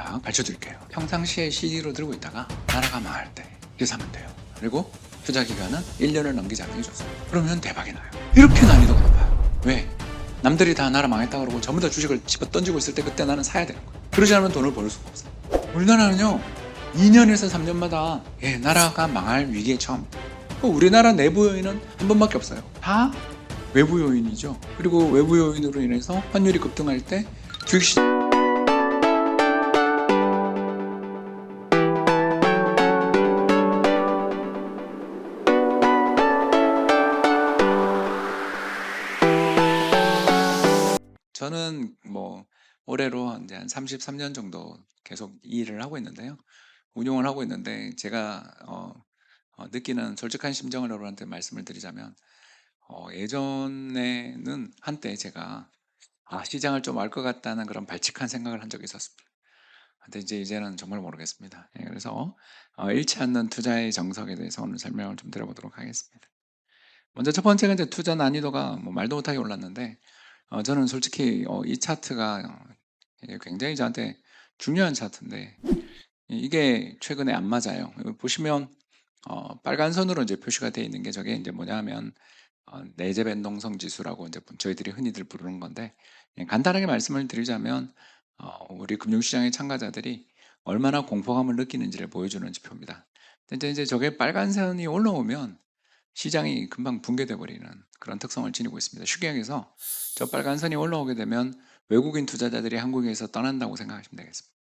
자, 가르쳐 드릴게요. 평상시에 CD로 들고 있다가 나라가 망할 때 이렇게 사면 돼요. 그리고 투자 기간은 1년을 넘기지 않는 게 좋습니다. 그러면 대박이 나요. 이렇게 난이도가 높아요. 왜? 남들이 다 나라 망했다 그러고 전부 다 주식을 집어 던지고 있을 때 그때 나는 사야 되는 거예요. 그러지 않으면 돈을 벌 수가 없어요. 우리나라는요, 2년에서 3년마다 나라가 망할 위기에 처합니다. 우리나라 내부 요인은 한 번밖에 없어요. 다 외부 요인이죠. 그리고 외부 요인으로 인해서 환율이 급등할 때 주식시장 저는 올해로 이제 한 33년 정도 계속 이 일을 하고 있는데요. 운용을 하고 있는데 제가 느끼는 솔직한 심정을 여러분한테 말씀을 드리자면 예전에는 한때 제가 시장을 좀 알 것 같다는 그런 발칙한 생각을 한 적이 있었습니다. 근데 이제는 정말 모르겠습니다. 그래서 잃지 않는 투자의 정석에 대해서 오늘 설명을 좀 드려보도록 하겠습니다. 먼저 첫 번째가 이제 투자 난이도가 말도 못하게 올랐는데 저는 솔직히 이 차트가 이게 굉장히 저한테 중요한 차트인데 이게 최근에 안 맞아요. 이거 보시면 빨간 선으로 이제 표시가 되어 있는 게 저게 이제 뭐냐면 내재 변동성 지수라고 이제 저희들이 흔히들 부르는 건데 간단하게 말씀을 드리자면 우리 금융시장의 참가자들이 얼마나 공포감을 느끼는지를 보여주는 지표입니다. 근데 이제 저게 빨간 선이 올라오면 시장이 금방 붕괴돼 버리는 그런 특성을 지니고 있습니다. 쉽게 얘기해서 저 빨간 선이 올라오게 되면 외국인 투자자들이 한국에서 떠난다고 생각하시면 되겠습니다.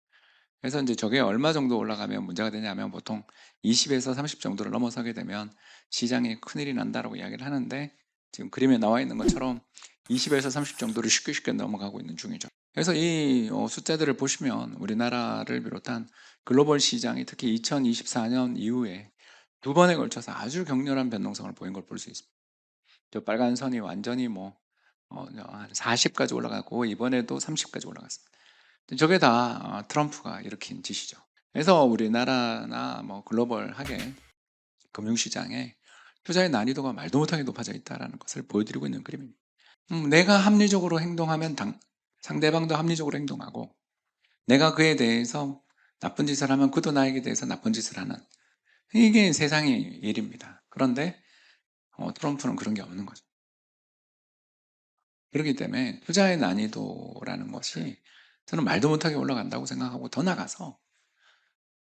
그래서 이제 저게 얼마 정도 올라가면 문제가 되냐면 보통 20에서 30 정도를 넘어서게 되면 시장에 큰일이 난다라고 이야기를 하는데 지금 그림에 나와 있는 것처럼 20에서 30 정도를 쉽게 넘어가고 있는 중이죠. 그래서 이 숫자들을 보시면 우리나라를 비롯한 글로벌 시장이 특히 2024년 이후에 두 번에 걸쳐서 아주 격렬한 변동성을 보인 걸 볼 수 있습니다. 저 빨간 선이 완전히 한 40까지 올라가고 이번에도 30까지 올라갔습니다. 저게 다 트럼프가 일으킨 짓이죠. 그래서 우리나라나 글로벌하게 금융시장에 투자의 난이도가 말도 못하게 높아져 있다는 것을 보여드리고 있는 그림입니다. 내가 합리적으로 행동하면 상대방도 합리적으로 행동하고 내가 그에 대해서 나쁜 짓을 하면 그도 나에게 대해서 나쁜 짓을 하는 이게 세상의 일입니다. 그런데 트럼프는 그런 게 없는 거죠. 그렇기 때문에 투자의 난이도라는 것이 저는 말도 못하게 올라간다고 생각하고 더 나가서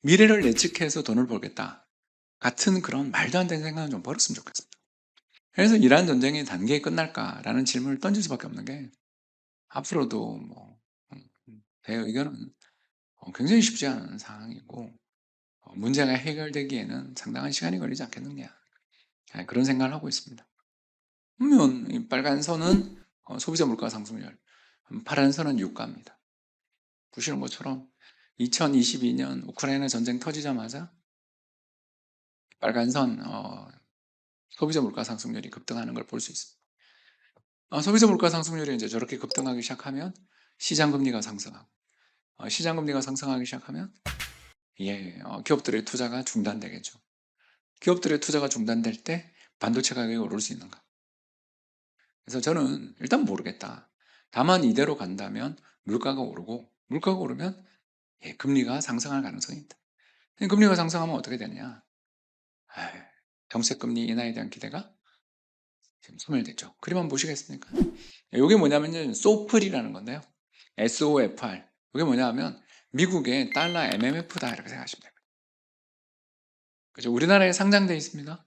미래를 예측해서 돈을 벌겠다 같은 그런 말도 안 되는 생각은 좀 버렸으면 좋겠습니다. 그래서 이러한 전쟁이 단기에 끝날까라는 질문을 던질 수밖에 없는 게 앞으로도 제 의견은 굉장히 쉽지 않은 상황이고 문제가 해결되기에는 상당한 시간이 걸리지 않겠느냐 그런 생각을 하고 있습니다. 그러면 이 빨간 선은 소비자 물가 상승률, 파란 선은 유가입니다. 보시는 것처럼 2022년 우크라이나 전쟁 터지자마자 빨간 선 소비자 물가 상승률이 급등하는 걸 볼 수 있습니다. 소비자 물가 상승률이 이제 저렇게 급등하기 시작하면 시장 금리가 상승하고 시장 금리가 상승하기 시작하면 기업들의 투자가 중단되겠죠. 기업들의 투자가 중단될 때 반도체 가격이 오를 수 있는가? 그래서 저는 일단 모르겠다. 다만 이대로 간다면 물가가 오르면 금리가 상승할 가능성이 있다. 금리가 상승하면 어떻게 되느냐? 정책 금리 인하에 대한 기대가 지금 소멸됐죠. 그림 한번 보시겠습니까? 이게 뭐냐면요, 소플이라는 건데요. SOFR. 이게 뭐냐면 미국의 달러 MMF다 이렇게 생각하시면 됩니다. 그죠? 우리나라에 상장되어 있습니다.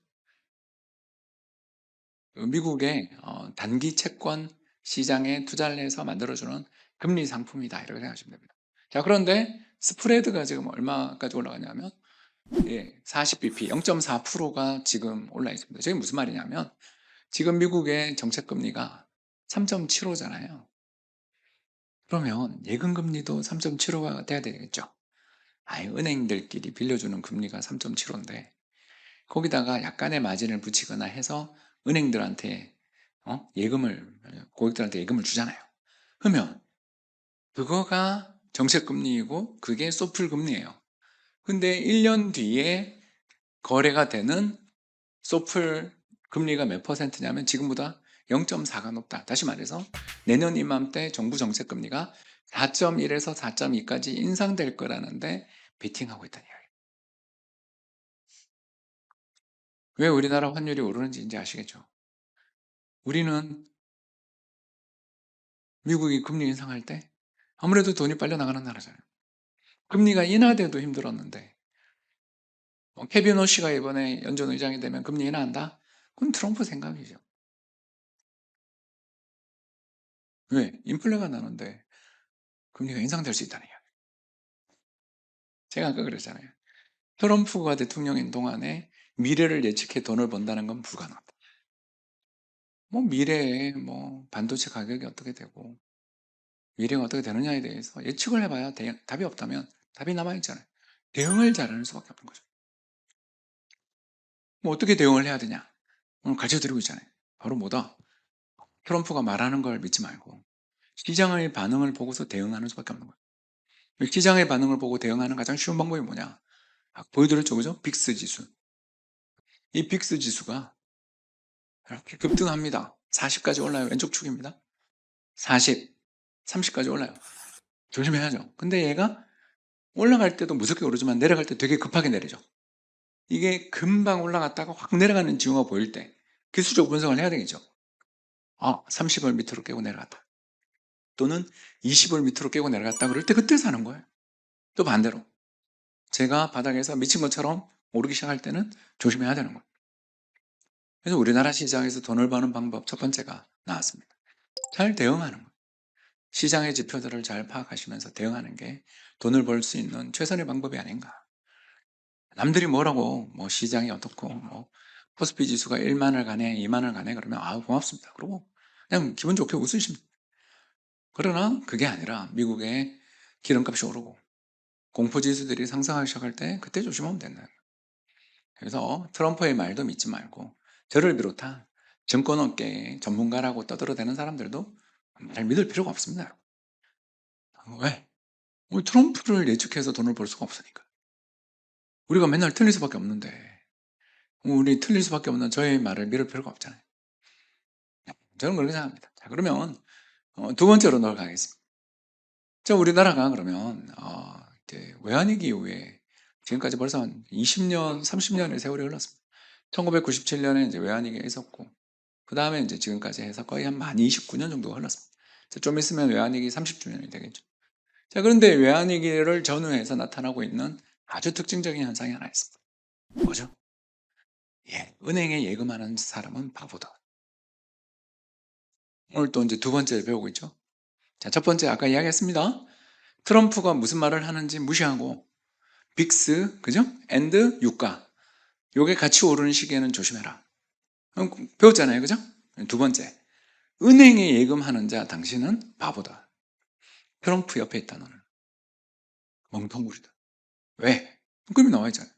미국의 단기 채권 시장에 투자를 해서 만들어주는 금리 상품이다 이렇게 생각하시면 됩니다. 자, 그런데 스프레드가 지금 얼마까지 올라가냐면 40bp, 0.4%가 지금 올라 있습니다. 저게 무슨 말이냐면 지금 미국의 정책 금리가 3.75잖아요. 그러면 예금 금리도 3.75가 돼야 되겠죠. 은행들끼리 빌려주는 금리가 3.75인데 거기다가 약간의 마진을 붙이거나 해서 은행들한테 고객들한테 예금을 주잖아요. 그러면 그거가 정책 금리이고 그게 소플 금리예요. 근데 1년 뒤에 거래가 되는 소플 금리가 몇 퍼센트냐면 지금보다 0.4가 높다. 다시 말해서 내년 이맘때 정부 정책 금리가 4.1에서 4.2까지 인상될 거라는데 베팅하고 있다는 이야기예요. 왜 우리나라 환율이 오르는지 인제 아시겠죠? 우리는 미국이 금리 인상할 때 아무래도 돈이 빨려 나가는 나라잖아요. 금리가 인하돼도 힘들었는데 케빈 오씨가 이번에 연준 의장이 되면 금리 인하한다? 그건 트럼프 생각이죠. 왜? 인플레가 나는데 금리가 인상될 수 있다는 이야기. 제가 아까 그랬잖아요. 트럼프가 대통령인 동안에 미래를 예측해 돈을 번다는 건 불가능하다. 뭐 미래에 뭐 반도체 가격이 어떻게 되고 미래가 어떻게 되느냐에 대해서 예측을 해봐야 답이 없다면 답이 남아있잖아요. 대응을 잘하는 수밖에 없는 거죠. 뭐 어떻게 대응을 해야 되냐? 오늘 가르쳐드리고 있잖아요. 바로 뭐다? 트럼프가 말하는 걸 믿지 말고 시장의 반응을 보고서 대응하는 수밖에 없는 거예요. 시장의 반응을 보고 대응하는 가장 쉬운 방법이 뭐냐? 보여드렸죠, 그죠? 빅스 지수. 이 빅스 지수가 이렇게 급등합니다. 40까지 올라요. 왼쪽 축입니다. 40, 30까지 올라요. 조심해야죠. 근데 얘가 올라갈 때도 무섭게 오르지만 내려갈 때 되게 급하게 내리죠. 이게 금방 올라갔다가 확 내려가는 징후가 보일 때 기술적 분석을 해야 되겠죠. 30을 밑으로 깨고 내려갔다. 또는 20을 밑으로 깨고 내려갔다 그럴 때 그때 사는 거예요. 또 반대로 제가 바닥에서 미친 것처럼 오르기 시작할 때는 조심해야 되는 거예요. 그래서 우리나라 시장에서 돈을 버는 방법 첫 번째가 나왔습니다. 잘 대응하는 거예요. 시장의 지표들을 잘 파악하시면서 대응하는 게 돈을 벌 수 있는 최선의 방법이 아닌가. 남들이 뭐라고 뭐 시장이 어떻고 뭐 코스피 지수가 1만을 가네 2만을 가네 그러면 고맙습니다. 그러고 그냥 기분 좋게 웃으십니다. 그러나 그게 아니라 미국의 기름값이 오르고 공포 지수들이 상승하기 시작할 때 그때 조심하면 된다. 그래서 트럼프의 말도 믿지 말고 저를 비롯한 증권업계의 전문가라고 떠들어대는 사람들도 잘 믿을 필요가 없습니다. 왜? 우리 트럼프를 예측해서 돈을 벌 수가 없으니까. 우리가 맨날 틀릴 수밖에 없는데 우리 틀릴 수밖에 없는 저의 말을 믿을 필요가 없잖아요. 저는 그렇게 생각합니다. 자, 그러면 두 번째로 넘어가겠습니다. 자, 우리나라가 그러면 이제 외환위기 이후에 지금까지 벌써 한 20년, 30년의 세월이 흘렀습니다. 1997년에 이제 외환위기가 있었고 그 다음에 이제 지금까지 해서 거의 한 29년 정도가 흘렀습니다. 자, 좀 있으면 외환위기 30주년이 되겠죠. 자, 그런데 외환위기를 전후해서 나타나고 있는 아주 특징적인 현상이 하나 있습니다. 뭐죠? 은행에 예금하는 사람은 바보다. 오늘 또 이제 두 번째 배우고 있죠. 자, 첫 번째 아까 이야기했습니다. 트럼프가 무슨 말을 하는지 무시하고 빅스, 그죠? 앤드 유가. 요게 같이 오르는 시기에는 조심해라. 배웠잖아요, 그죠? 두 번째, 은행에 예금하는 자 당신은 바보다. 트럼프 옆에 있다 너는 멍텅구리다. 왜? 금이 나와 있잖아요.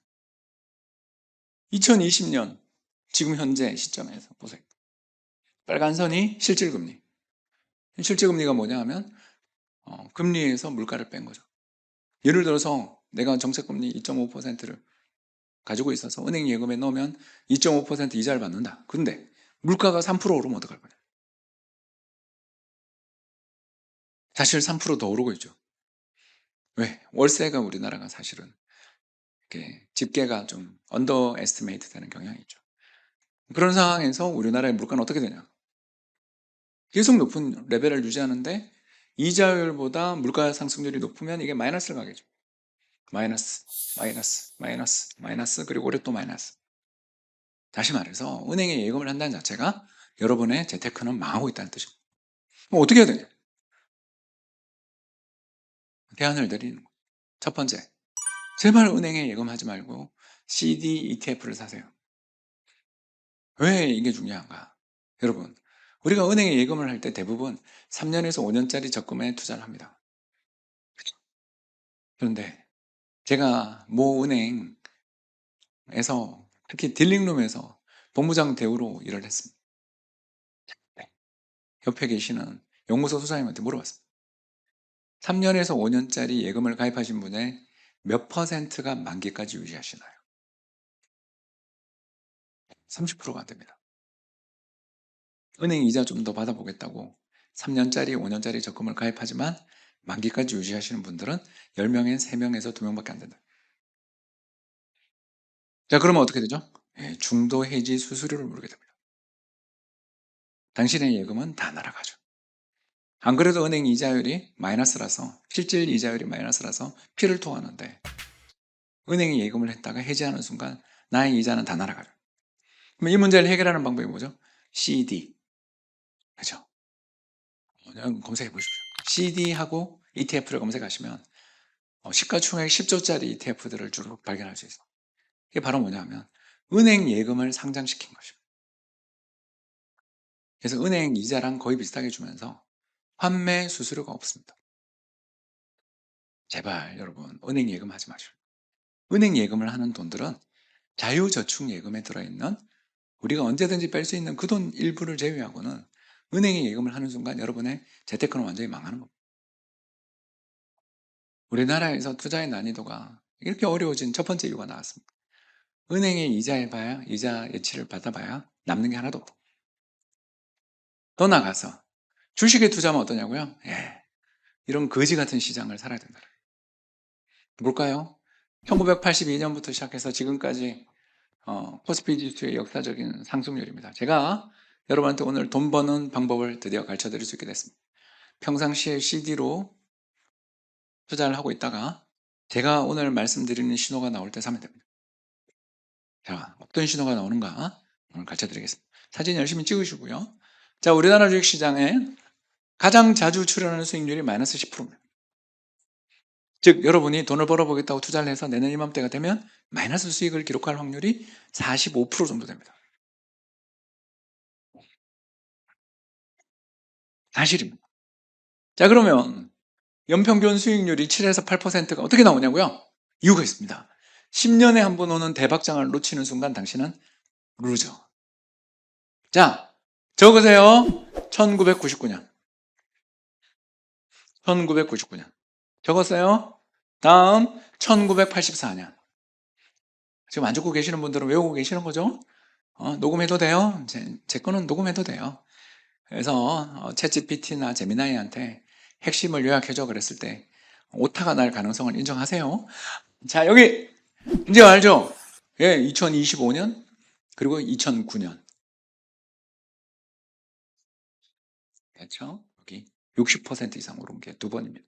2020년 지금 현재 시점에서 보세요. 빨간 선이 실질금리. 실질금리가 뭐냐 하면 금리에서 물가를 뺀 거죠. 예를 들어서 내가 정책금리 2.5%를 가지고 있어서 은행 예금에 넣으면 2.5% 이자를 받는다. 근데 물가가 3% 오르면 어떡할 거냐? 사실 3%더 오르고 있죠. 왜? 월세가 우리나라가 사실은 이렇게 집계가 좀 언더 에스티메이트 되는 경향이 있죠. 그런 상황에서 우리나라의 물가는 어떻게 되냐? 계속 높은 레벨을 유지하는데 이자율보다 물가 상승률이 높으면 이게 마이너스를 가겠죠. 마이너스, 마이너스, 마이너스, 마이너스, 그리고 올해 또 마이너스. 다시 말해서 은행에 예금을 한다는 자체가 여러분의 재테크는 망하고 있다는 뜻입니다. 그럼 어떻게 해야 되냐? 대안을 내리는 거예요. 첫 번째, 제발 은행에 예금하지 말고 CD, ETF를 사세요. 왜 이게 중요한가? 여러분, 우리가 은행에 예금을 할 때 대부분 3년에서 5년짜리 적금에 투자를 합니다. 그런데 제가 모 은행에서 특히 딜링룸에서 본부장 대우로 일을 했습니다. 옆에 계시는 연구소 소장님한테 물어봤습니다. 3년에서 5년짜리 예금을 가입하신 분의 몇 퍼센트가 만기까지 유지하시나요? 30%가 안 됩니다. 은행 이자 좀 더 받아보겠다고 3년짜리, 5년짜리 적금을 가입하지만 만기까지 유지하시는 분들은 10명엔 3명에서 2명밖에 안 된다. 자, 그러면 어떻게 되죠? 예, 중도 해지 수수료를 물게 됩니다. 당신의 예금은 다 날아가죠. 안 그래도 은행 이자율이 마이너스라서, 실질 이자율이 마이너스라서 피를 토하는데, 은행이 예금을 했다가 해지하는 순간 나의 이자는 다 날아가죠. 그럼 이 문제를 해결하는 방법이 뭐죠? CD. 그죠? 그냥 검색해 보십시오. CD하고 ETF를 검색하시면 시가총액 10조짜리 ETF들을 주로 발견할 수 있어요. 이게 바로 뭐냐면 은행 예금을 상장시킨 것입니다. 그래서 은행 이자랑 거의 비슷하게 주면서 환매 수수료가 없습니다. 제발 여러분 은행 예금하지 마시고, 은행 예금을 하는 돈들은 자유저축 예금에 들어있는, 우리가 언제든지 뺄 수 있는 그 돈 일부를 제외하고는 은행에 예금을 하는 순간 여러분의 재테크는 완전히 망하는 겁니다. 우리나라에서 투자의 난이도가 이렇게 어려워진 첫 번째 이유가 나왔습니다. 은행에 이자해봐야, 이자 예치를 받아봐야 남는 게 하나도 없고, 더 나가서 주식에 투자하면 어떠냐고요? 예, 이런 거지 같은 시장을 살아야 된다. 뭘까요? 1982년부터 시작해서 지금까지 코스피 지수의 역사적인 상승률입니다. 제가 여러분한테 오늘 돈 버는 방법을 드디어 가르쳐 드릴 수 있게 됐습니다. 평상시에 CD로 투자를 하고 있다가 제가 오늘 말씀드리는 신호가 나올 때 사면 됩니다. 자, 어떤 신호가 나오는가 오늘 가르쳐 드리겠습니다. 사진 열심히 찍으시고요. 자, 우리나라 주식시장에 가장 자주 출현하는 수익률이 마이너스 10%입니다. 즉 여러분이 돈을 벌어보겠다고 투자를 해서 내년 이맘때가 되면 마이너스 수익을 기록할 확률이 45% 정도 됩니다. 사실입니다. 자, 그러면 연평균 수익률이 7에서 8%가 어떻게 나오냐고요? 이유가 있습니다. 10년에 한 번 오는 대박장을 놓치는 순간 당신은 루저. 자, 적으세요. 1999년. 1999년. 적었어요? 다음 1984년. 지금 안 적고 계시는 분들은 외우고 계시는 거죠? 녹음해도 돼요? 제 거는 녹음해도 돼요. 그래서 챗GPT나 제미나이한테 핵심을 요약해줘 그랬을 때 오타가 날 가능성을 인정하세요. 자, 여기 이제 알죠? 예, 2025년 그리고 2009년. 그렇죠? 여기 60% 이상 오른 게 두 번입니다.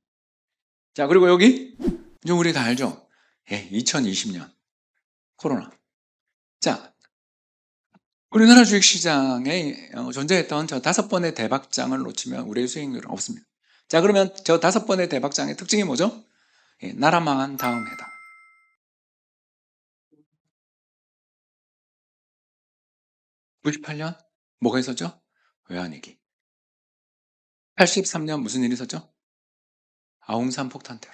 자, 그리고 여기 이제 우리 다 알죠? 예, 2020년 코로나. 자, 우리나라 주식시장에 존재했던 저 5번의 대박장을 놓치면 우리의 수익률은 없습니다. 자, 그러면 저 5번의 대박장의 특징이 뭐죠? 예, 나라 망한 다음 해다. 98년 뭐가 있었죠? 외환위기. 83년 무슨 일이 있었죠? 아웅산 폭탄 테러.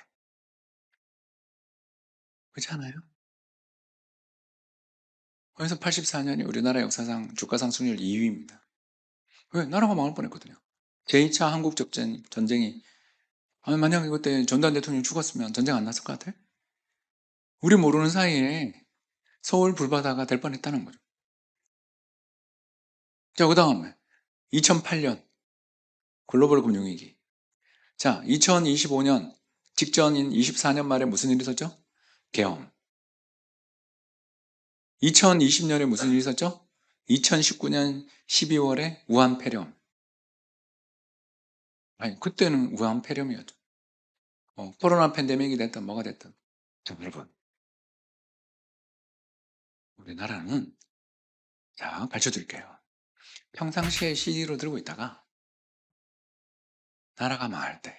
그렇지 않아요? 그래서 84년이 우리나라 역사상 주가 상승률 2위입니다. 왜? 나라가 망할 뻔했거든요. 제2차 한국 전쟁이 만약에 그때 전두환 대통령이 죽었으면 전쟁 안 났을 것 같아요? 우리 모르는 사이에 서울 불바다가 될 뻔했다는 거죠. 자, 그 다음에 2008년 글로벌 금융위기. 자, 2025년 직전인 24년 말에 무슨 일이 있었죠? 계엄. 2020년에 무슨 일이 있었죠? 2019년 12월에 우한 폐렴. 아니, 그때는 우한 폐렴이었죠. 코로나 팬데믹이 됐든 뭐가 됐든. 자, 여러분, 우리나라는, 자, 가르쳐 드릴게요. 평상시에 CD로 들고 있다가 나라가 망할 때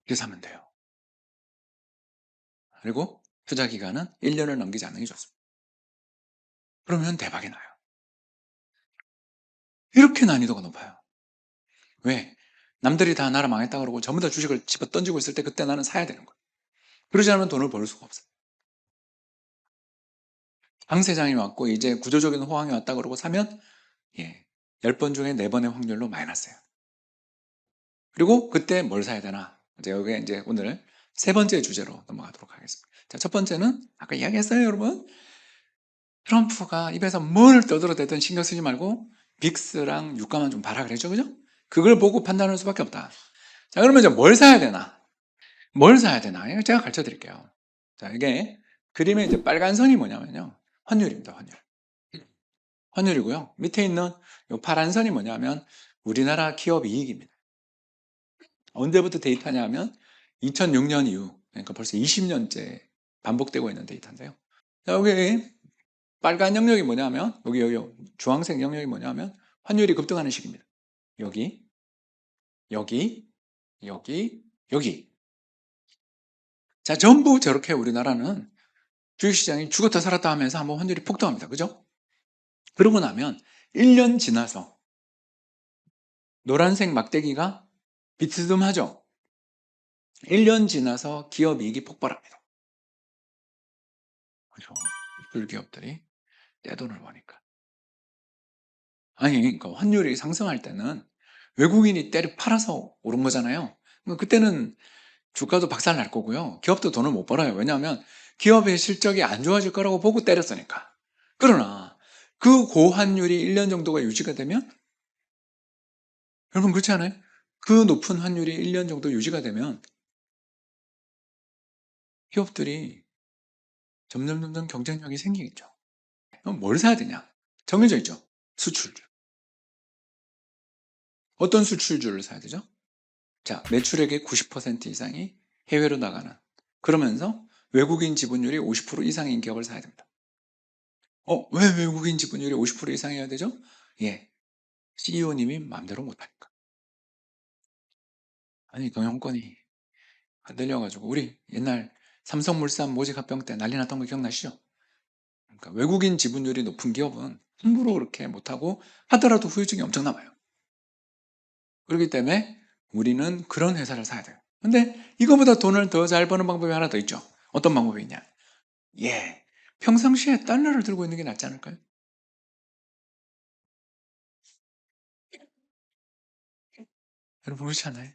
이렇게 사면 돼요. 그리고 투자 기간은 1년을 넘기지 않는 게 좋습니다. 그러면 대박이 나요. 이렇게 난이도가 높아요. 왜? 남들이 다 나라 망했다 그러고 전부 다 주식을 집어 던지고 있을 때 그때 나는 사야 되는 거예요. 그러지 않으면 돈을 벌 수가 없어요. 강세장이 왔고 이제 구조적인 호황이 왔다 그러고 사면 예, 10번 중에 4번의 확률로 마이너스예요. 그리고 그때 뭘 사야 되나? 이제 여기에 이제 오늘 세 번째 주제로 넘어가도록 하겠습니다. 자, 첫 번째는 아까 이야기했어요, 여러분. 트럼프가 입에서 뭘 떠들어대든 신경 쓰지 말고 빅스랑 유가만 좀 봐라 그랬죠, 그죠? 그걸 보고 판단할 수밖에 없다. 자, 그러면 이제 뭘 사야 되나? 뭘 사야 되나? 이거 제가 가르쳐 드릴게요. 자, 이게 그림의 이제 빨간 선이 뭐냐면요. 환율입니다, 환율. 환율이고요. 밑에 있는 이 파란 선이 뭐냐면 우리나라 기업 이익입니다. 언제부터 데이터냐면 2006년 이후, 그러니까 벌써 20년째 반복되고 있는 데이터인데요. 자, 여기 빨간 영역이 뭐냐면 여기 주황색 영역이 뭐냐면 환율이 급등하는 시기입니다. 여기, 여기, 여기. 자, 전부 저렇게 우리나라는 주식시장이 죽었다 살았다 하면서 한번 환율이 폭등합니다. 그죠? 그러고 나면 1년 지나서 노란색 막대기가 비스듬하죠? 1년 지나서 기업 이익이 폭발합니다. 그죠? 불기업들이 떼돈을 버니까. 아니, 그러니까 환율이 상승할 때는 외국인이 때를 팔아서 오른 거잖아요. 그러니까 그때는 주가도 박살 날 거고요. 기업도 돈을 못 벌어요. 왜냐하면 기업의 실적이 안 좋아질 거라고 보고 때렸으니까. 그러나 그 고환율이 1년 정도가 유지가 되면, 여러분 그렇지 않아요? 그 높은 환율이 1년 정도 유지가 되면 기업들이 점점 경쟁력이 생기겠죠. 그럼 뭘 사야 되냐? 정해져 있죠. 수출주. 어떤 수출주를 사야 되죠? 자, 매출액의 90% 이상이 해외로 나가는, 그러면서 외국인 지분율이 50% 이상인 기업을 사야 됩니다. 왜 외국인 지분율이 50% 이상이어야 되죠? 예, CEO님이 마음대로 못하니까. 아니, 경영권이 흔들려가지고 우리 옛날 삼성물산 모직 합병 때 난리 났던 거 기억나시죠? 그러니까 외국인 지분율이 높은 기업은 함부로 그렇게 못하고 하더라도 후유증이 엄청 남아요. 그렇기 때문에 우리는 그런 회사를 사야 돼요. 근데 이거보다 돈을 더 잘 버는 방법이 하나 더 있죠. 어떤 방법이 있냐? 예, 평상시에 달러를 들고 있는 게 낫지 않을까요? 여러분 그렇지 않아요?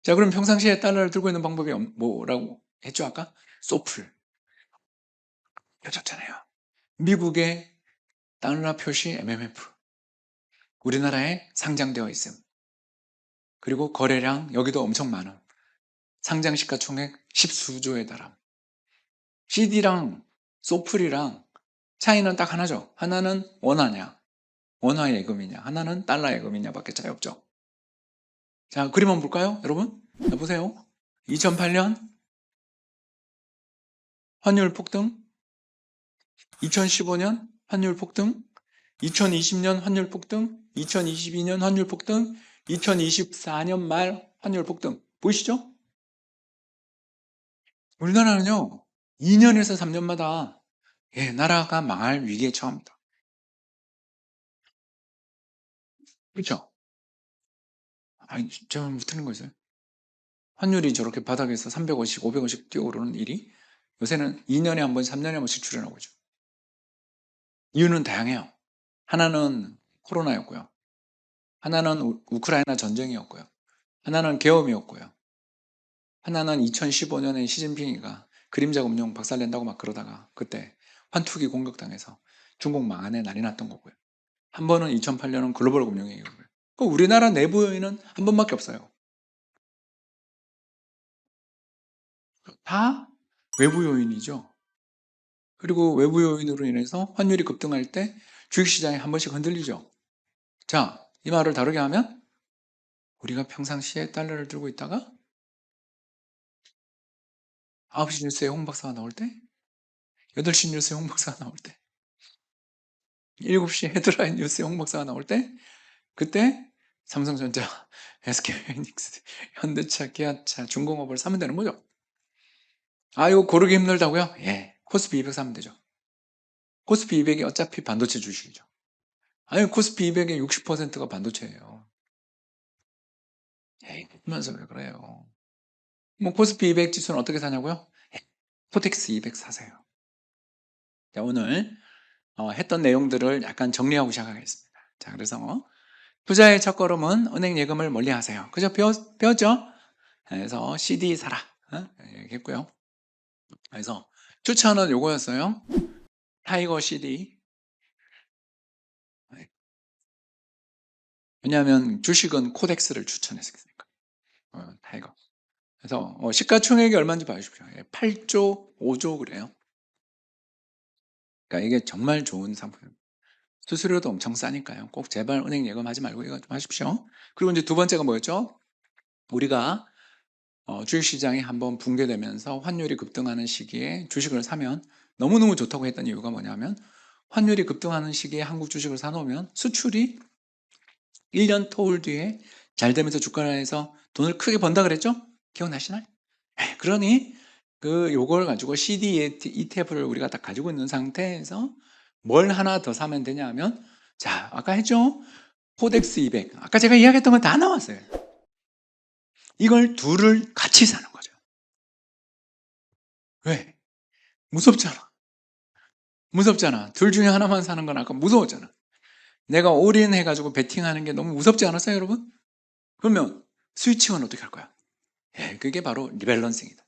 자, 그럼 평상시에 달러를 들고 있는 방법이 뭐라고 했죠 아까? 소플. 펴졌잖아요. 미국의 달러 표시 MMF, 우리나라에 상장되어 있음. 그리고 거래량 여기도 엄청 많아. 상장 시가총액 10수조에 달함. CD랑 소플이랑 차이는 딱 하나죠. 하나는 원화냐, 원화 예금이냐, 하나는 달러 예금이냐 밖에 차이 없죠. 자, 그림 한번 볼까요, 여러분? 자, 보세요. 2008년 환율 폭등, 2015년 환율 폭등, 2020년 환율 폭등, 2022년 환율 폭등, 2024년 말 환율 폭등. 보이시죠? 우리나라는요, 2년에서 3년마다 나라가 망할 위기에 처합니다. 그렇죠? 아니, 제가 못하는 거 있어요? 환율이 저렇게 바닥에서 300원씩, 500원씩 뛰어오르는 일이 요새는 2년에 한 번, 3년에 한 번씩 출현하고 있죠. 이유는 다양해요. 하나는 코로나였고요. 하나는 우크라이나 전쟁이었고요. 하나는 계엄이었고요. 하나는 2015년에 시진핑이가 그림자 금융 박살낸다고 막 그러다가 그때 환투기 공격당해서 중국 망한에 난리 났던 거고요. 한 번은 2008년은 글로벌 금융위기고요. 그 우리나라 내부 요인은 한 번밖에 없어요. 다 외부 요인이죠. 그리고 외부 요인으로 인해서 환율이 급등할 때 주식시장이 한 번씩 흔들리죠. 자, 이 말을 다르게 하면 우리가 평상시에 달러를 들고 있다가 9시 뉴스에 홍 박사가 나올 때, 8시 뉴스에 홍 박사가 나올 때, 7시 헤드라인 뉴스에 홍 박사가 나올 때, 그때 삼성전자, SK하이닉스, 현대차, 기아차, 중공업을 사면 되는 거죠. 아, 이거 고르기 힘들다고요? 예, 코스피 200 사면 되죠. 코스피 200이 어차피 반도체 주식이죠. 아니, 코스피 200의 60%가 반도체예요. 에이, 그러면서 왜 그래요? 뭐 코스피 200 지수는 어떻게 사냐고요? 코텍스 200 사세요. 자, 오늘 했던 내용들을 약간 정리하고 시작하겠습니다. 자, 그래서 투자의 첫걸음은 은행 예금을 멀리하세요. 그죠? 배웠죠? 그래서 CD 사라. 얘기했고요. 그래서 추천은 요거였어요. 타이거 CD. 왜냐하면 주식은 코덱스를 추천했으니까. 타이거. 그래서 시가총액이 얼마인지 봐주십시오. 8조, 5조 그래요. 그러니까 이게 정말 좋은 상품입니다. 수수료도 엄청 싸니까요. 꼭 제발 은행 예금하지 말고 이거 좀 하십시오. 그리고 이제 두 번째가 뭐였죠? 우리가 주식시장이 한번 붕괴되면서 환율이 급등하는 시기에 주식을 사면 너무너무 좋다고 했던 이유가 뭐냐면 환율이 급등하는 시기에 한국 주식을 사놓으면 수출이 1년 터울 뒤에 잘 되면서 주가에서 돈을 크게 번다 그랬죠? 기억나시나요? 그러니 요걸 가지고 CD ETF를 우리가 딱 가지고 있는 상태에서 뭘 하나 더 사면 되냐 하면 자, 아까 했죠? 코덱스 200. 아까 제가 이야기했던 건 다 나왔어요. 이걸 둘을 같이 사는 거죠. 왜? 무섭잖아. 무섭잖아. 둘 중에 하나만 사는 건 아까 무서웠잖아. 내가 올인해가지고 베팅하는 게 너무 무섭지 않았어요, 여러분? 그러면 스위칭은 어떻게 할 거야? 그게 바로 리밸런싱이다.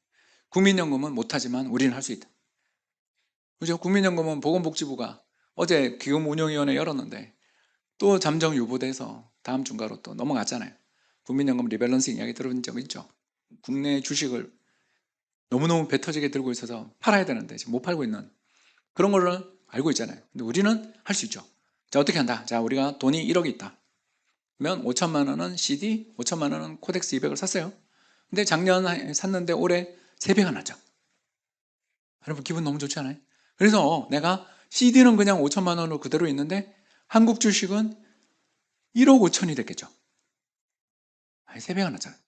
국민연금은 못하지만 우리는 할 수 있다. 그죠? 국민연금은 보건복지부가 어제 기금운용위원회 열었는데 또 잠정 유보돼서 다음 중과로 또 넘어갔잖아요. 국민연금 리밸런싱 이야기 들어본 적 있죠? 국내 주식을 너무너무 배 터지게 들고 있어서 팔아야 되는데 지금 못 팔고 있는 그런 거를 알고 있잖아요. 근데 우리는 할 수 있죠. 자, 어떻게 한다? 자, 우리가 돈이 1억이 있다. 그러면 5천만 원은 CD, 5천만 원은 코덱스 200을 샀어요. 근데 작년 샀는데 올해 3배가 났죠. 여러분 기분 너무 좋지 않아요? 그래서 내가 CD는 그냥 5천만 원으로 그대로 있는데 한국 주식은 1억 5천이 됐겠죠. 3배가 났잖아요.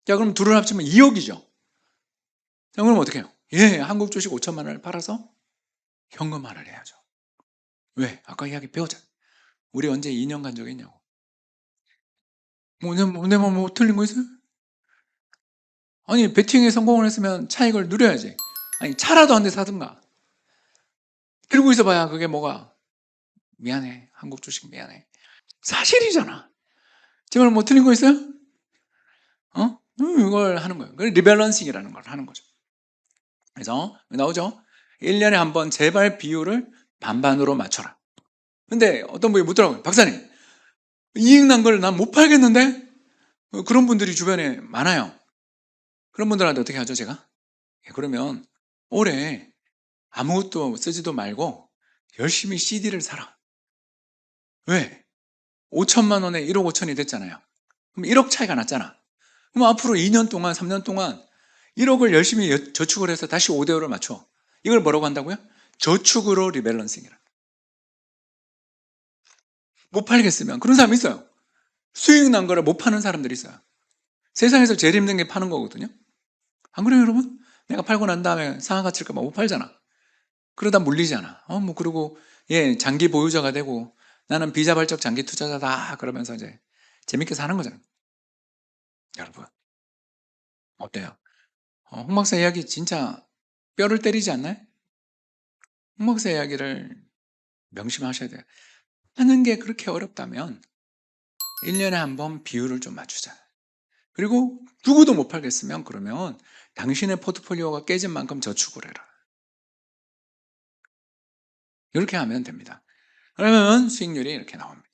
자, 그럼 둘을 합치면 2억이죠. 자, 그럼 어떻게 해요? 한국 주식 5천만 원을 팔아서 현금화를 해야죠. 왜? 아까 이야기 배웠잖아요. 우리 언제 2년 간 적이 있냐고. 내가 뭐 틀린 거 있어요? 아니, 베팅에 성공을 했으면 차익을 누려야지. 아니, 차라도 한 대 사든가. 들고 있어봐야 그게 뭐가? 미안해. 한국 주식 미안해. 사실이잖아. 제가 뭐 틀린 거 있어요? 이걸 하는 거예요. 그걸 리밸런싱이라는 걸 하는 거죠. 그래서 나오죠? 1년에 한 번 제발 비율을 반반으로 맞춰라. 근데 어떤 분이 묻더라고요. 박사님, 이익 난 걸 난 못 팔겠는데? 그런 분들이 주변에 많아요. 그런 분들한테 어떻게 하죠, 제가? 그러면 올해 아무것도 쓰지도 말고 열심히 CD를 사라. 왜? 5천만 원에 1억 5천이 됐잖아요. 그럼 1억 차이가 났잖아. 그럼 앞으로 2년 동안, 3년 동안 1억을 열심히 저축을 해서 다시 5대5를 맞춰. 이걸 뭐라고 한다고요? 저축으로 리밸런싱이라. 못 팔겠으면. 그런 사람 있어요. 수익 난 거를 못 파는 사람들이 있어요. 세상에서 제일 힘든 게 파는 거거든요. 안 그래요, 여러분? 내가 팔고 난 다음에 상한가 칠까봐 못 팔잖아. 그러다 물리잖아. 그리고 장기 보유자가 되고 나는 비자발적 장기 투자자다. 그러면서 이제 재밌게 사는 거잖아요. 여러분, 어때요? 홍 박사 이야기 진짜 뼈를 때리지 않나요? 홍 박사 이야기를 명심하셔야 돼요. 하는 게 그렇게 어렵다면 1년에 한 번 비율을 좀 맞추자. 그리고 누구도 못 팔겠으면 그러면 당신의 포트폴리오가 깨진 만큼 저축을 해라. 이렇게 하면 됩니다. 그러면 수익률이 이렇게 나옵니다.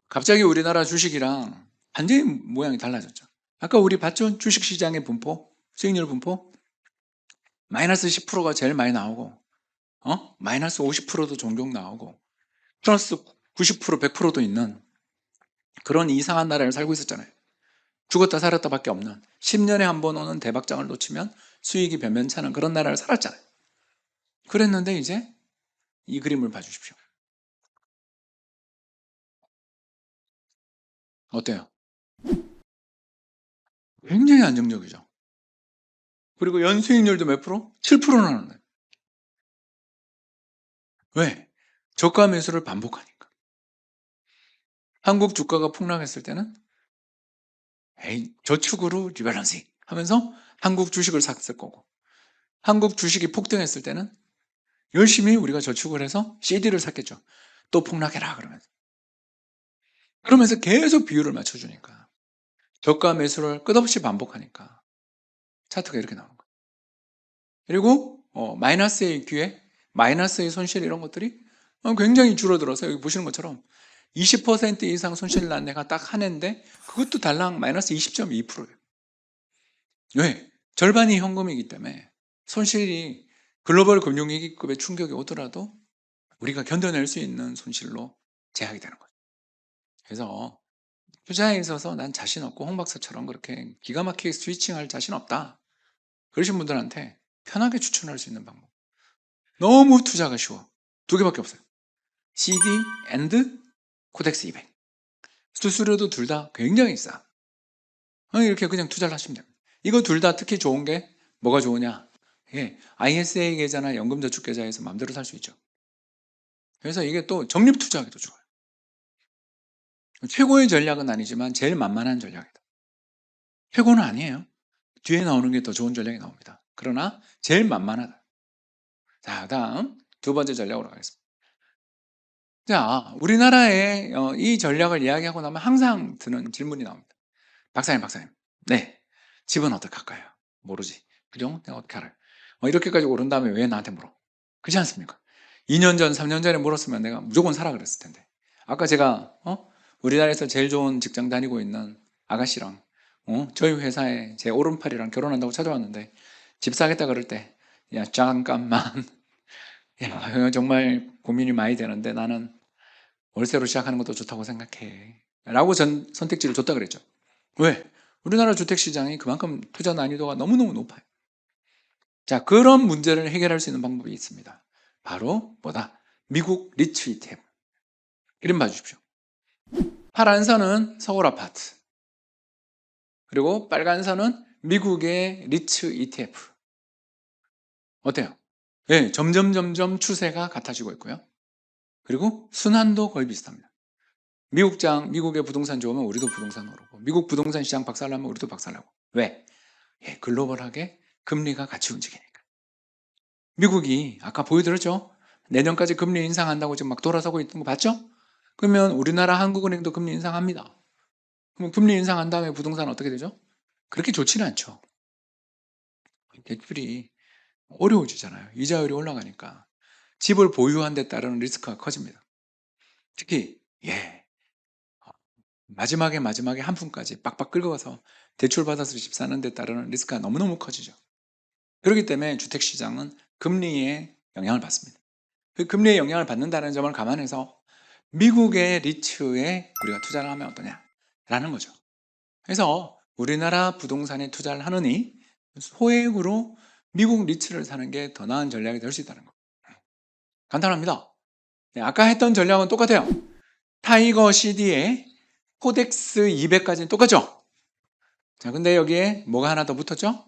갑자기 우리나라 주식이랑 완전히 모양이 달라졌죠. 아까 우리 봤죠? 주식시장의 분포, 수익률 분포. 마이너스 10%가 제일 많이 나오고 마이너스 50%도 종종 나오고 플러스 90%, 100%도 있는 그런 이상한 나라를 살고 있었잖아요. 죽었다 살았다 밖에 없는 10년에 한 번 오는 대박장을 놓치면 수익이 변변찮은 그런 나라를 살았잖아요. 그랬는데 이제 이 그림을 봐주십시오. 어때요? 굉장히 안정적이죠. 그리고 연수익률도 몇 프로? 7% 나는데. 왜? 저가 매수를 반복하니까. 한국 주가가 폭락했을 때는 저축으로 리밸런싱 하면서 한국 주식을 샀을 거고, 한국 주식이 폭등했을 때는 열심히 우리가 저축을 해서 CD를 샀겠죠. 또 폭락해라 그러면서 계속 비율을 맞춰주니까 저가 매수를 끝없이 반복하니까 차트가 이렇게 나오는 거예요. 그리고 마이너스의 기회, 마이너스의 손실 이런 것들이 굉장히 줄어들어서 여기 보시는 것처럼 20% 이상 손실 난 애가 딱 한 해인데 그것도 달랑 마이너스 20.2%예요. 왜? 절반이 현금이기 때문에 손실이 글로벌 금융위기급의 충격이 오더라도 우리가 견뎌낼 수 있는 손실로 제약이 되는 거죠. 그래서 투자에 있어서 난 자신 없고 홍 박사처럼 그렇게 기가 막히게 스위칭할 자신 없다, 그러신 분들한테 편하게 추천할 수 있는 방법, 너무 투자가 쉬워. 두 개밖에 없어요. CD and 코덱스 200. 수수료도 둘 다 굉장히 싸. 이렇게 그냥 투자를 하시면 됩니다. 이거 둘 다 특히 좋은 게 뭐가 좋으냐? 예, ISA 계좌나 연금저축 계좌에서 마음대로 살 수 있죠. 그래서 이게 또 적립 투자하기도 좋아요. 최고의 전략은 아니지만 제일 만만한 전략이다. 최고는 아니에요. 뒤에 나오는 게 더 좋은 전략이 나옵니다. 그러나 제일 만만하다. 자, 다음 두 번째 전략으로 가겠습니다. 자, 우리나라의 이 전략을 이야기하고 나면 항상 드는 질문이 나옵니다. 박사님. 네, 집은 어떻게 할까요? 모르지. 그죠? 내가 어떻게 알아요? 이렇게까지 오른 다음에 왜 나한테 물어? 그렇지 않습니까? 2년 전, 3년 전에 물었으면 내가 무조건 사라 그랬을 텐데. 아까 제가 우리나라에서 제일 좋은 직장 다니고 있는 아가씨랑 저희 회사에 제 오른팔이랑 결혼한다고 찾아왔는데 집 사겠다 그럴 때, 야 잠깐만, 야 정말 고민이 많이 되는데 나는 월세로 시작하는 것도 좋다고 생각해 라고 전 선택지를 줬다 그랬죠. 왜? 우리나라 주택시장이 그만큼 투자 난이도가 너무너무 높아요. 자, 그런 문제를 해결할 수 있는 방법이 있습니다. 바로 뭐다? 미국 리츠 ETF. 이름 봐주십시오. 파란 선은 서울 아파트, 그리고 빨간 선은 미국의 리츠 ETF. 어때요? 네, 점점 추세가 같아지고 있고요. 그리고 순환도 거의 비슷합니다. 미국의 부동산 좋으면 우리도 부동산 오르고, 미국 부동산 시장 박살나면 우리도 박살나고. 왜? 글로벌하게 금리가 같이 움직이니까. 미국이 아까 보여드렸죠? 내년까지 금리 인상한다고 지금 막 돌아서고 있는 거 봤죠? 그러면 우리나라 한국은행도 금리 인상합니다. 그럼 금리 인상한 다음에 부동산은 어떻게 되죠? 그렇게 좋지는 않죠. 대출이 어려워지잖아요. 이자율이 올라가니까 집을 보유한 데 따르는 리스크가 커집니다. 특히 마지막에 한 푼까지 빡빡 긁어서 대출받아서 집 사는 데 따르는 리스크가 너무너무 커지죠. 그렇기 때문에 주택시장은 금리에 영향을 받습니다. 그 금리에 영향을 받는다는 점을 감안해서 미국의 리츠에 우리가 투자를 하면 어떠냐라는 거죠. 그래서 우리나라 부동산에 투자를 하느니 소액으로 미국 리츠를 사는 게 더 나은 전략이 될 수 있다는 거. 간단합니다. 아까 했던 전략은 똑같아요. 타이거 CD에 코덱스 200까지는 똑같죠? 자, 근데 여기에 뭐가 하나 더 붙었죠?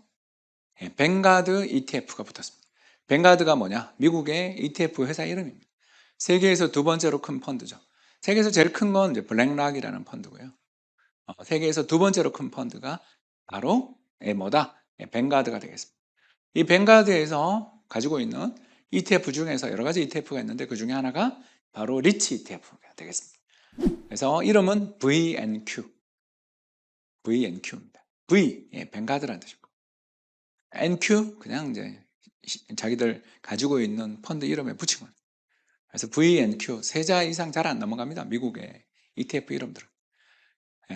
뱅가드 ETF가 붙었습니다. 뱅가드가 뭐냐? 미국의 ETF 회사 이름입니다. 세계에서 두 번째로 큰 펀드죠. 세계에서 제일 큰 건 이제 블랙락이라는 펀드고요. 세계에서 두 번째로 큰 펀드가 바로 뱅가드가 되겠습니다. 이 뱅가드에서 가지고 있는 ETF 중에서 여러 가지 ETF가 있는데 그 중에 하나가 바로 리치 ETF가 되겠습니다. 그래서 이름은 VNQ. VNQ입니다. V, 뱅가드라는 뜻이고. NQ, 그냥 이제 자기들 가지고 있는 펀드 이름에 붙인 거예요. 그래서 VNQ, 세자 이상 잘 안 넘어갑니다. 미국의 ETF 이름들은.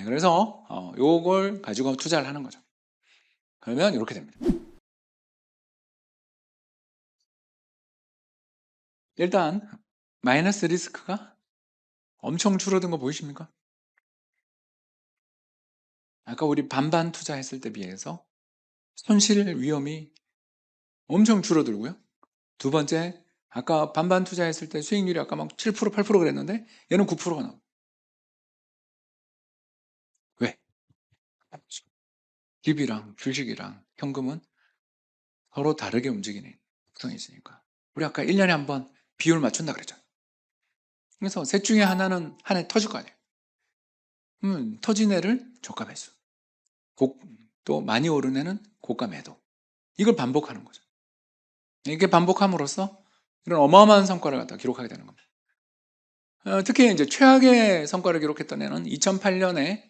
그래서 요걸 가지고 투자를 하는 거죠. 그러면 이렇게 됩니다. 일단 마이너스 리스크가 엄청 줄어든 거 보이십니까? 아까 우리 반반 투자했을 때 비해서 손실 위험이 엄청 줄어들고요. 두 번째, 아까 반반 투자했을 때 수익률이 아까 막 7%, 8% 그랬는데 얘는 9%가 나와요. 왜? 기업이랑 주식이랑 현금은 서로 다르게 움직이는 특성이 있으니까. 우리 아까 1년에 한 번 비율 맞춘다 그랬잖아요. 그래서 셋 중에 하나는 한 해 터질 거 아니에요. 터진 애를 저가 매수. 또 많이 오른 애는 고가 매도. 이걸 반복하는 거죠. 이게 반복함으로써 이런 어마어마한 성과를 갖다 기록하게 되는 겁니다. 특히 이제 최악의 성과를 기록했던 애는 2008년에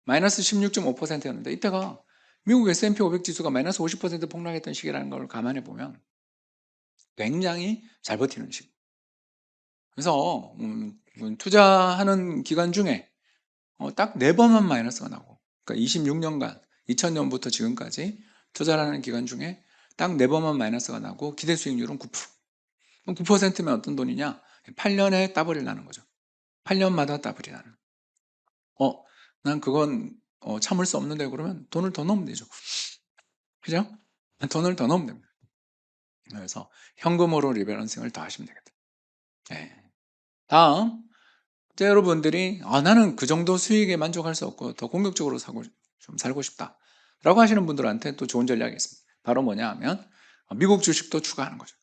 마이너스 16.5%였는데 이때가 미국 S&P 500 지수가 마이너스 50% 폭락했던 시기라는 걸 감안해 보면 굉장히 잘 버티는 시기. 그래서 투자하는 기간 중에 딱 4번만 마이너스가 나고, 그러니까 26년간 2000년부터 지금까지 투자를 하는 기간 중에 딱 4번만 마이너스가 나고 기대 수익률은 9%. 그럼 9%면 어떤 돈이냐? 8년에 더블이 나는 거죠. 8년마다 더블이 나는. 난 그건 참을 수 없는데 그러면 돈을 더 넣으면 되죠. 그죠? 돈을 더 넣으면 됩니다. 그래서 현금으로 리밸런싱을 더 하시면 되겠다. 네. 다음, 이제 여러분들이 나는 그 정도 수익에 만족할 수 없고 더 공격적으로 좀 살고 싶다 라고 하시는 분들한테 또 좋은 전략이 있습니다. 바로 뭐냐 하면 미국 주식도 추가하는 거죠.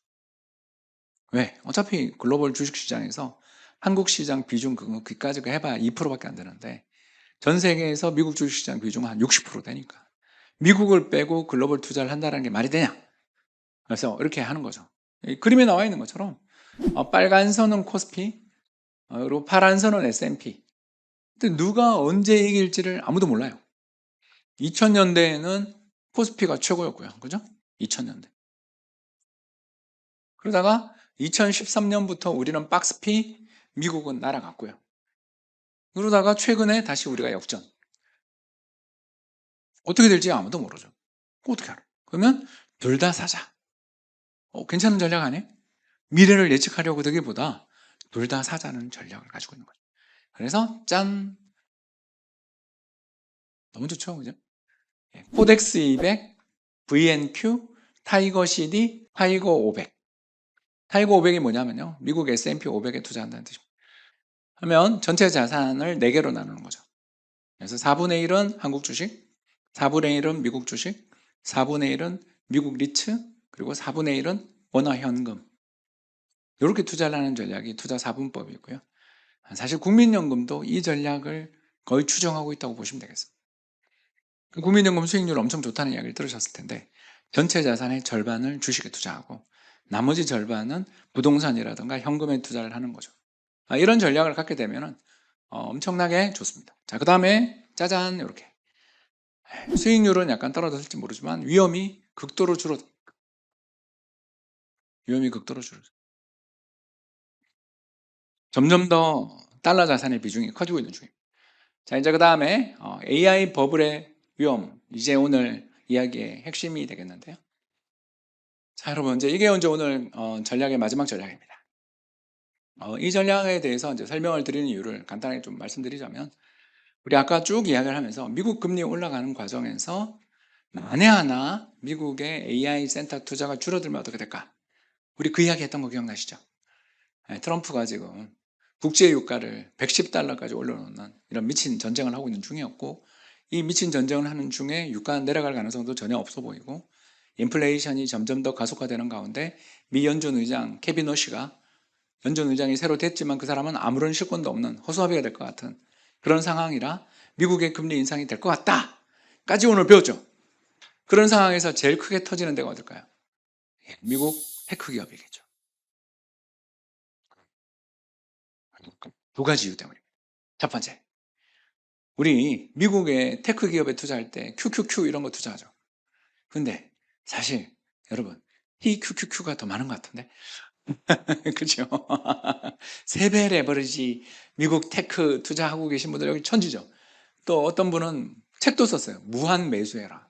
왜? 어차피 글로벌 주식시장에서 한국 시장 비중 그까지 해봐야 2%밖에 안 되는데 전 세계에서 미국 주식시장 비중은 한 60% 되니까 미국을 빼고 글로벌 투자를 한다는 게 말이 되냐? 그래서 이렇게 하는 거죠. 그림에 나와 있는 것처럼 빨간 선은 코스피, 그리고 파란 선은 S&P. 근데 누가 언제 이길지를 아무도 몰라요. 2000년대에는 코스피가 최고였고요. 그죠? 2000년대. 그러다가 2013년부터 우리는 박스피, 미국은 날아갔고요. 그러다가 최근에 다시 우리가 역전. 어떻게 될지 아무도 모르죠. 어떻게 알아? 그러면 둘 다 사자. 괜찮은 전략 아니에요? 미래를 예측하려고 되기보다 둘 다 사자는 전략을 가지고 있는 거죠. 그래서 짠! 너무 좋죠, 그죠? 코덱스 200, VNQ, 타이거 CD, 타이거 500. 타이거 500이 뭐냐면요. 미국 S&P 500에 투자한다는 뜻입니다. 하면 전체 자산을 4개로 나누는 거죠. 그래서 4분의 1은 한국 주식, 4분의 1은 미국 주식, 4분의 1은 미국 리츠, 그리고 4분의 1은 원화 현금. 이렇게 투자를 하는 전략이 투자 4분법이고요. 사실 국민연금도 이 전략을 거의 추정하고 있다고 보시면 되겠습니다. 국민연금 수익률 엄청 좋다는 이야기를 들으셨을 텐데 전체 자산의 절반을 주식에 투자하고 나머지 절반은 부동산이라든가 현금에 투자를 하는 거죠. 이런 전략을 갖게 되면 엄청나게 좋습니다. 자, 그 다음에 짜잔 이렇게 수익률은 약간 떨어졌을지 모르지만 위험이 극도로 줄어듭니다. 점점 더 달러 자산의 비중이 커지고 있는 중입니다. 자, 이제 그 다음에 AI 버블의 위험, 이제 오늘 이야기의 핵심이 되겠는데요. 자, 여러분, 이제 이게 오늘 전략의 마지막 전략입니다. 이 전략에 대해서 이제 설명을 드리는 이유를 간단하게 좀 말씀드리자면, 우리 아까 쭉 이야기를 하면서 미국 금리 올라가는 과정에서 만에 하나 미국의 AI 센터 투자가 줄어들면 어떻게 될까? 우리 그 이야기 했던 거 기억나시죠? 트럼프가 지금 국제 유가를 110달러까지 올려놓는 이런 미친 전쟁을 하고 있는 중이었고, 이 미친 전쟁을 하는 중에 유가는 내려갈 가능성도 전혀 없어 보이고, 인플레이션이 점점 더 가속화되는 가운데 미 연준 의장 케빈 오시가 연준 의장이 새로 됐지만 그 사람은 아무런 실권도 없는 허수아비가 될 것 같은 그런 상황이라 미국의 금리 인상이 될 것 같다까지 오늘 배웠죠. 그런 상황에서 제일 크게 터지는 데가 어딜까요? 미국 테크 기업이겠죠. 두 가지 이유 때문입니다. 첫 번째, 우리 미국의 테크 기업에 투자할 때 QQQ 이런 거 투자하죠. 근데 사실 여러분 이 QQQ가 더 많은 것 같은데 그렇죠? 3배 레버리지 미국 테크 투자하고 계신 분들 여기 천지죠. 또 어떤 분은 책도 썼어요. 무한 매수해라.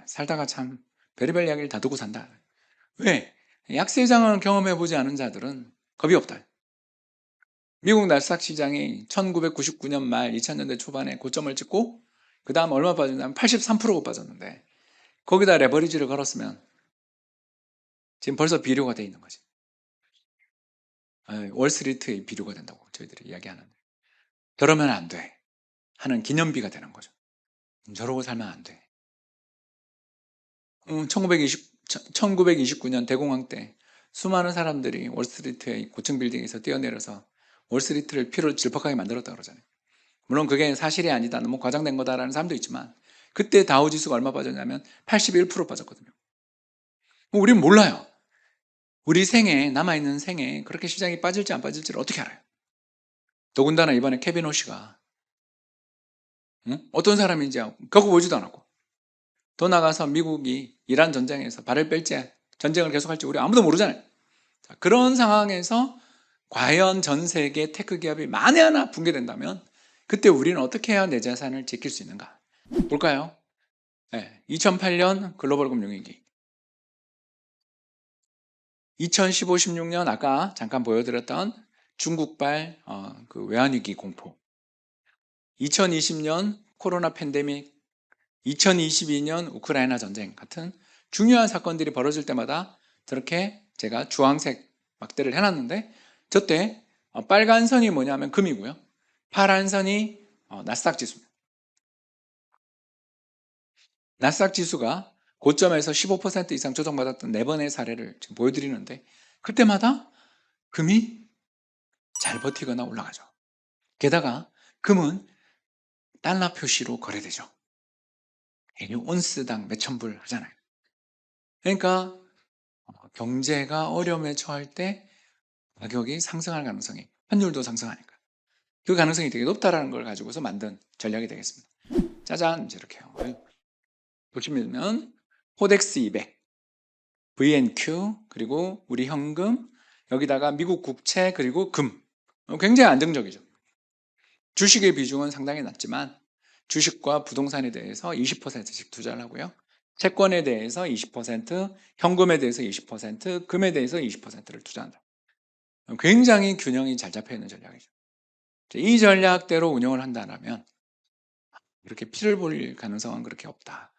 살다가 참 별의별 이야기를 다 듣고 산다. 왜? 약세장을 경험해보지 않은 자들은 겁이 없다. 미국 나스닥 시장이 1999년 말 2000년대 초반에 고점을 찍고 그 다음 얼마 빠졌냐면 83%가 빠졌는데 거기다 레버리지를 걸었으면 지금 벌써 비료가 돼 있는 거지. 월스트리트의 비료가 된다고 저희들이 이야기하는데 저러면 안 돼 하는 기념비가 되는 거죠. 저러고 살면 안 돼. 1929년 대공황 때 수많은 사람들이 월스트리트의 고층 빌딩에서 뛰어내려서 월스트리트를 피로 질퍽하게 만들었다 그러잖아요. 물론 그게 사실이 아니다, 너무 과장된 거다라는 사람도 있지만 그때 다우지수가 얼마 빠졌냐면 81% 빠졌거든요. 우리는 몰라요. 우리 생에, 남아있는 생에 그렇게 시장이 빠질지 안 빠질지를 어떻게 알아요? 더군다나 이번에 케빈 호시가 어떤 사람인지 겪어보지도 않았고 더 나가서 미국이 이란 전쟁에서 발을 뺄지 전쟁을 계속할지 우리 아무도 모르잖아요. 그런 상황에서 과연 전 세계 테크 기업이 만에 하나 붕괴된다면 그때 우리는 어떻게 해야 내 자산을 지킬 수 있는가? 볼까요? 2008년 글로벌 금융위기, 2015-16년 아까 잠깐 보여드렸던 중국발 그 외환위기 공포, 2020년 코로나 팬데믹, 2022년 우크라이나 전쟁 같은 중요한 사건들이 벌어질 때마다 저렇게 제가 주황색 막대를 해놨는데, 저때 빨간 선이 뭐냐면 금이고요, 파란 선이 나스닥 지수입니다. 나스닥 지수가 고점에서 15% 이상 조정받았던 4번의 사례를 지금 보여드리는데, 그때마다 금이 잘 버티거나 올라가죠. 게다가 금은 달러 표시로 거래되죠. 온스당 몇천 불 하잖아요. 그러니까 경제가 어려움에 처할 때 가격이 상승할 가능성이, 환율도 상승하니까 그 가능성이 되게 높다라는 걸 가지고서 만든 전략이 되겠습니다. 짜잔, 이렇게요. 보시면 호덱스 200, VNQ, 그리고 우리 현금, 여기다가 미국 국채, 그리고 금. 굉장히 안정적이죠. 주식의 비중은 상당히 낮지만 주식과 부동산에 대해서 20%씩 투자를 하고요, 채권에 대해서 20%, 현금에 대해서 20%, 금에 대해서 20%를 투자한다. 굉장히 균형이 잘 잡혀 있는 전략이죠. 이 전략대로 운영을 한다면 이렇게 피를 볼 가능성은 그렇게 없다,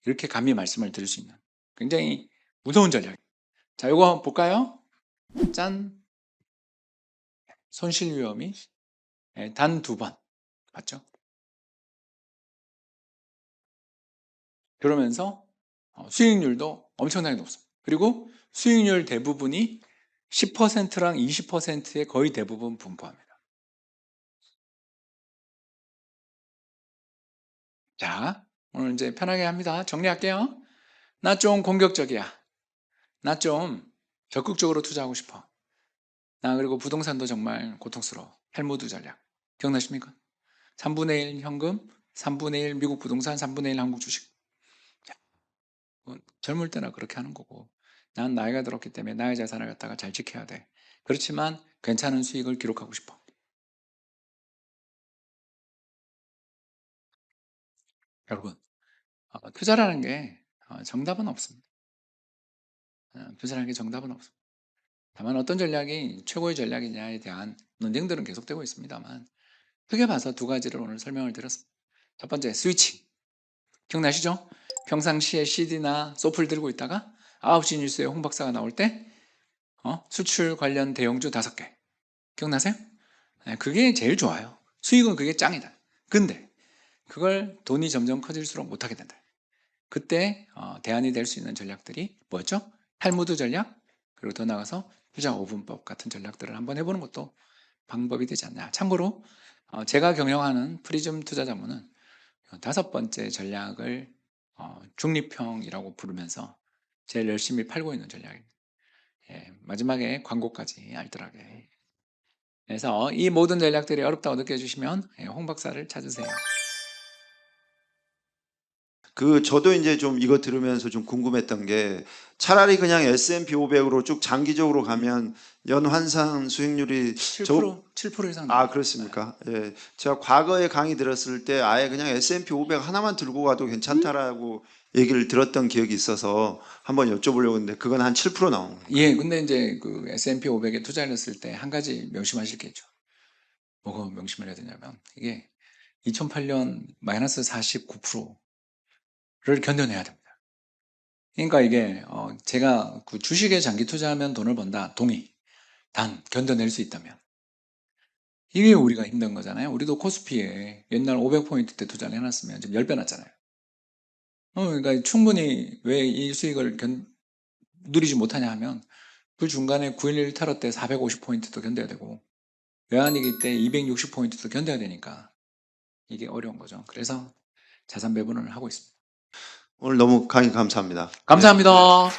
이렇게 감히 말씀을 드릴 수 있는 굉장히 무서운 전략입니다. 자, 이거 볼까요? 짠. 손실 위험이 단 2번 맞죠? 그러면서 수익률도 엄청나게 높습니다. 그리고 수익률 대부분이 10%랑 20%에 거의 대부분 분포합니다. 자, 오늘 이제 편하게 합니다. 정리할게요. 나 좀 공격적이야. 나 좀 적극적으로 투자하고 싶어. 나 그리고 부동산도 정말 고통스러워. 헬무드 전략. 기억나십니까? 3분의 1 현금, 3분의 1 미국 부동산, 3분의 1 한국 주식. 젊을 때나 그렇게 하는 거고, 난 나이가 들었기 때문에 나의 자산을 갖다가 잘 지켜야 돼. 그렇지만 괜찮은 수익을 기록하고 싶어. 여러분, 투자라는 게 정답은 없습니다. 투자라는 게 정답은 없습니다. 다만 어떤 전략이 최고의 전략이냐에 대한 논쟁들은 계속되고 있습니다만, 크게 봐서 2가지를 오늘 설명을 드렸습니다. 첫 번째, 스위칭. 기억나시죠? 평상시에 CD나 소프를 들고 있다가 9시 뉴스에 홍 박사가 나올 때 수출 관련 대형주 5개. 기억나세요? 그게 제일 좋아요. 수익은 그게 짱이다. 근데 그걸 돈이 점점 커질수록 못하게 된다. 그때 대안이 될 수 있는 전략들이 뭐였죠? 탈무드 전략, 그리고 더 나아가서 투자 5분법 같은 전략들을 한번 해보는 것도 방법이 되지 않나. 참고로 제가 경영하는 프리즘 투자자문은 5번째 전략을 중립형이라고 부르면서 제일 열심히 팔고 있는 전략입니다. 마지막에 광고까지 알뜰하게. 그래서 이 모든 전략들이 어렵다고 느껴지시면 홍 박사를 찾으세요. 저도 이제 좀 이거 들으면서 좀 궁금했던 게, 차라리 그냥 S&P 500으로 쭉 장기적으로 가면 연환상 수익률이 7% 이상 아, 나와요. 그렇습니까? 예. 제가 과거에 강의 들었을 때 아예 그냥 S&P 500 하나만 들고 가도 괜찮다라고 얘기를 들었던 기억이 있어서 한번 여쭤보려고 했는데, 그건 한 7% 나오는 거예요. 예, 근데 이제 그 S&P 500에 투자를 했을 때 한 가지 명심하실 게 있죠. 뭐가 명심을 해야 되냐면, 이게 2008년 마이너스 49%를 견뎌내야 됩니다. 그러니까 이게 제가 그 주식에 장기 투자하면 돈을 번다, 동의. 단 견뎌낼 수 있다면, 이게 우리가 힘든 거잖아요. 우리도 코스피에 옛날 500포인트 때 투자를 해놨으면 지금 10배 났잖아요. 그러니까 충분히 왜 이 수익을 누리지 못하냐 하면, 그 중간에 9.11 테러 때 450포인트도 견뎌야 되고, 외환위기 때 260포인트도 견뎌야 되니까 이게 어려운 거죠. 그래서 자산 배분을 하고 있습니다. 오늘 너무 강의 감사합니다. 예. 감사합니다.